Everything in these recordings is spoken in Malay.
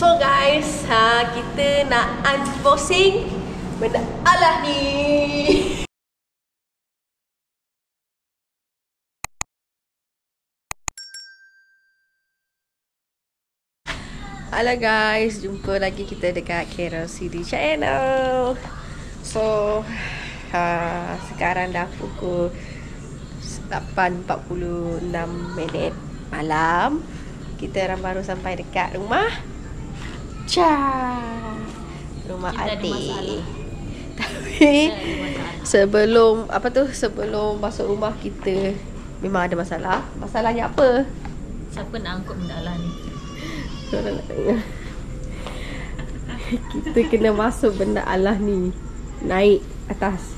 So guys, kita nak unboxing benda alah ni. Halo guys, jumpa lagi kita dekat Carol CD Channel. So sekarang dah pukul 8.46 malam. Kita orang baru sampai dekat rumah rumah adik. Tapi sebelum sebelum masuk rumah kita memang ada masalah. Masalahnya apa? Siapa nak angkut benda alah ni? Kita kena masuk benda alah ni, naik atas.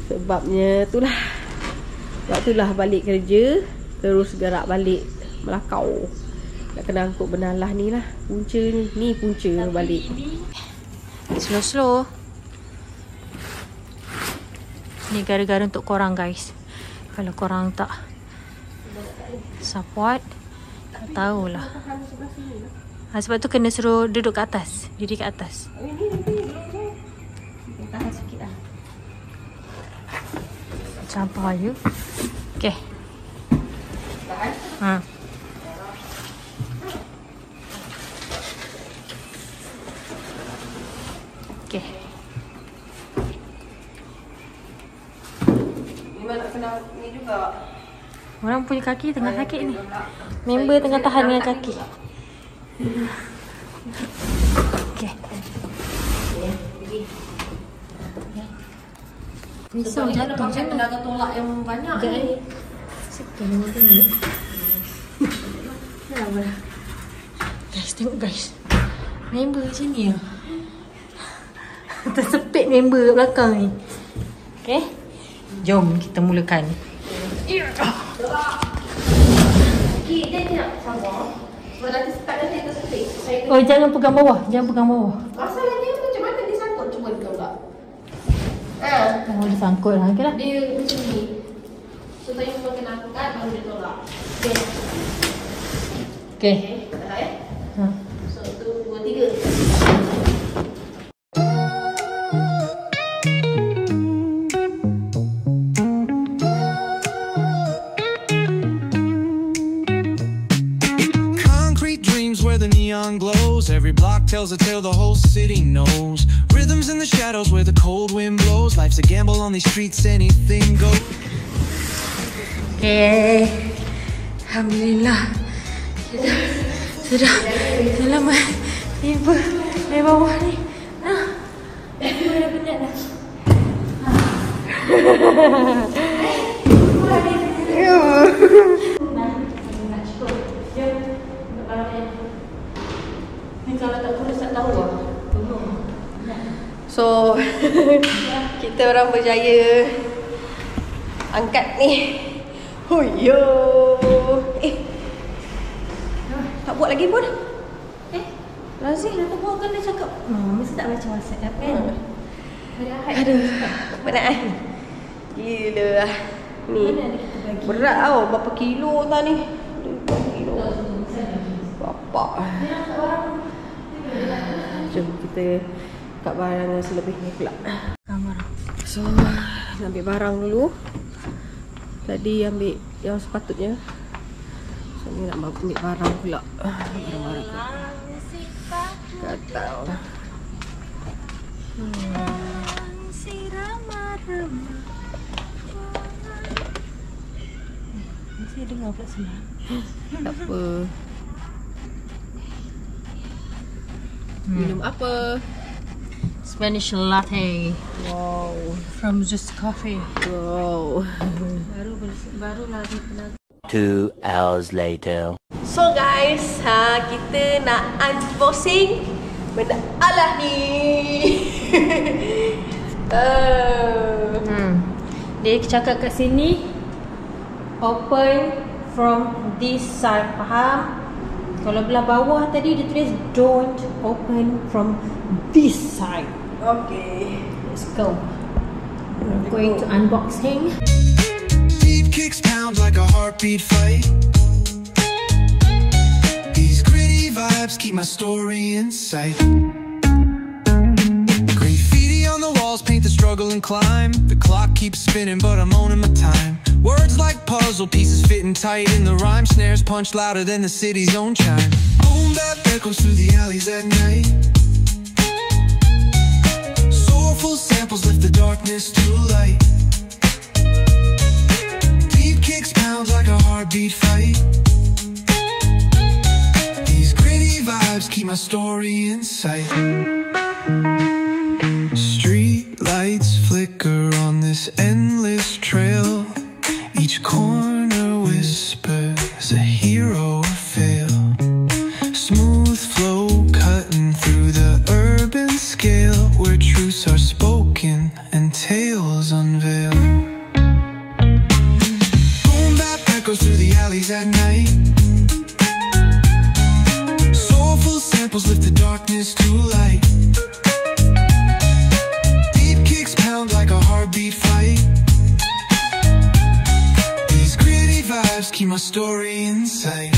Sebabnya itulah balik kerja terus gerak balik Melakau. Nak kena angkut benda alah ni lah. Punca ni punca balik. Slow. Ni gara-gara untuk korang guys. Kalau korang tak support, tak tahulah. Sebab tu kena suruh duduk kat atas. Diri kat atas. Tahan sikit lah. Campur you. Okay. Tahan. Okay. Memang nak kena ni juga. Orang punya kaki tengah sakit ni. Member tengah tahan dengan kaki. Okay. Risau jatuh je. Dah tolak yang banyak ni. Sikit ni. Guys, tengok guys. Member macam ni lah. Tersepit member kat belakang ni. Okay. Jom kita mulakan. Dia tidak sabar. Sebab nanti start nanti tersepit. Oh, jangan pegang bawah. Masalahnya macam mana dia sangkut? Cuba kau pula. Oh, dia sangkut lah. Okay lah. Dia macam ni. So, saya memang kena angkat baru dia tolak. Okay. Tahan. So, 1, 2, 3. Glows. Every block tells a tale the whole city knows. Rhythms in the shadows where the cold wind blows. Life's a gamble on these streets, anything goes. Alhamdulillah. Kita sudah selamat tiba di bawah ni. Dah penat dah. Kalau tak kurus tak tahu lah. So kita orang berjaya angkat ni. Huyo. Tak buat lagi pun. Lazim nak buat kan dia cakap. Mesti tak baca WhatsApp kan. Aduh, penat eh. Gila lah. Ni berat tau. Berapa kilo tau ni? Berapa kilo? Bapak. Jom kita kat barang selebihnya pula. So, nak ambil barang dulu. Tadi ambil yang sepatutnya. So, ni nak ambil barang pula. Barang-barang tu. Gatal. Saya dengar pula semua. Tak apa. Minum apa? Spanish latte. Wow. From Just Coffee. Wow. Barulah dia kenal. 2 hours later. So guys, kita nak unboxing benda alah ni. Dia cakap kat sini open from this side, faham? Kalau belah bawah tadi dia tulis don't open from this side. Okay. Let's go. We're going to unboxing. Deep kicks pound like a heartbeat fight. These gritty vibes keep my story in sight. Graffiti on the walls paint the struggle and climb. The clock keeps spinning but I'm owning my time. Words like puzzle pieces fitting tight in the rhyme. Snares punch louder than the city's own chime. Boom bap echoes through the alleys at night. Soulful samples lift the darkness to light. Deep kicks pound like a heartbeat fight. These gritty vibes keep my story in sight. Street lights flicker on this endless trail. Each corner whispers a hero or fail. Smooth flow cutting through the urban scale, where truths are spoken and tales unveil. Boom bap echoes through the alleys at night. Soulful samples lift the darkness to light. Deep kicks pound like a heartbeat fight. These gritty vibes keep my story in sight.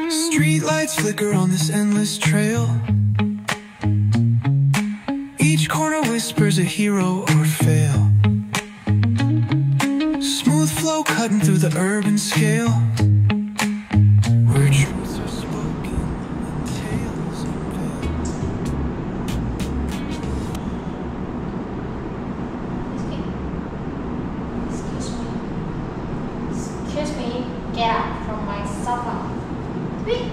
Streetlights flicker on this endless trail. Each corner whispers a hero or fail. Smooth flow cutting through the urban scale, where truths are spoken and tales unveil. Excuse me, get up from my sofa. Wait.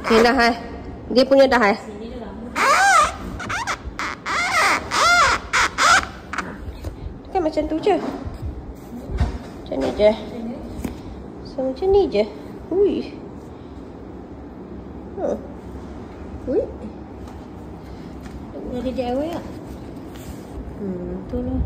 Okay, dah hai. Dia punya dah hai. Kan macam tu je. Macam ni je. So macam ni je. Ui. Ui. Dari DIY tak? Betul lah.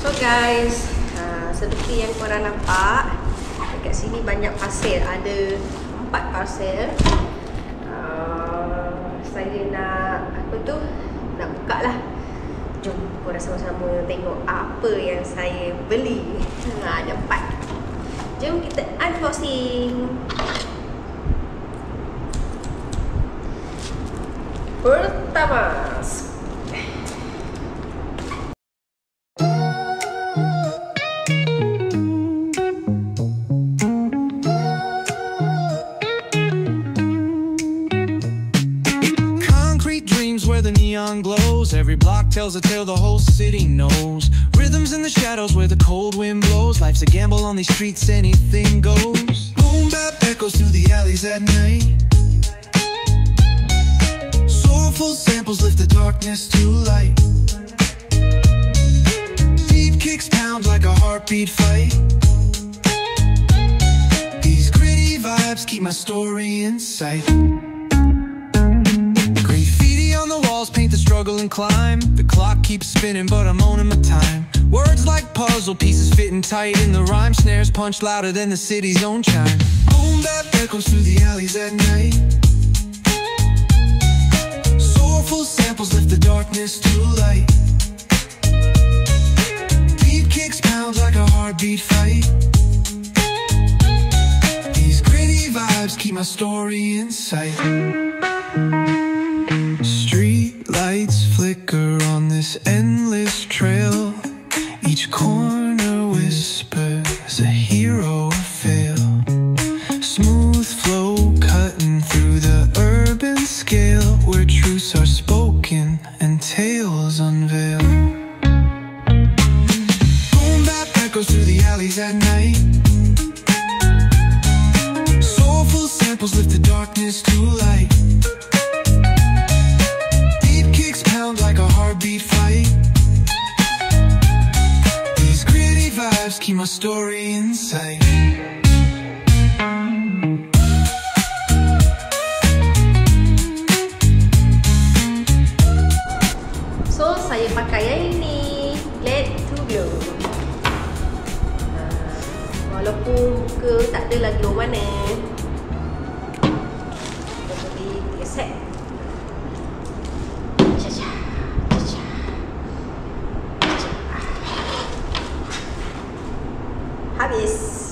So guys, seperti yang korang nampak, dekat sini banyak parcel. Ada 4 parcel. Saya nak nak buka lah. Jom korang sama-sama tengok apa yang saya beli. Ada 4. Jom kita unboxing. Pertama, glows. Every block tells a tale the whole city knows. Rhythms in the shadows where the cold wind blows. Life's a gamble on these streets, anything goes. Boom bap echoes through the alleys at night. Soulful samples lift the darkness to light. Deep kicks pound like a heartbeat fight. These gritty vibes keep my story in sight. Paint the struggle and climb. The clock keeps spinning but I'm owning my time. Words like puzzle pieces fitting tight in the rhyme. Snares punch louder than the city's own chime. Boom bap echoes through the alleys at night. Soulful samples lift the darkness to light. Deep kicks pound like a heartbeat fight. These gritty vibes keep my story in sight. Street lights flicker on the endless trail. Each corner whispers a hero or fail. Smooth flow cutting through the urban scale, where truths are spoken and tales unveiled. Boom bap echoes through the alleys at night. Soulful samples lift the darkness to light. Beat kicks pound like a heartbeat fight. These gritty vibes keep my story in sight. So, saya pakai yang ini, Let to Glow. Walaupun muka tak ada lagi warna, kita beli 3 set. Caca, caca, caca. Habis.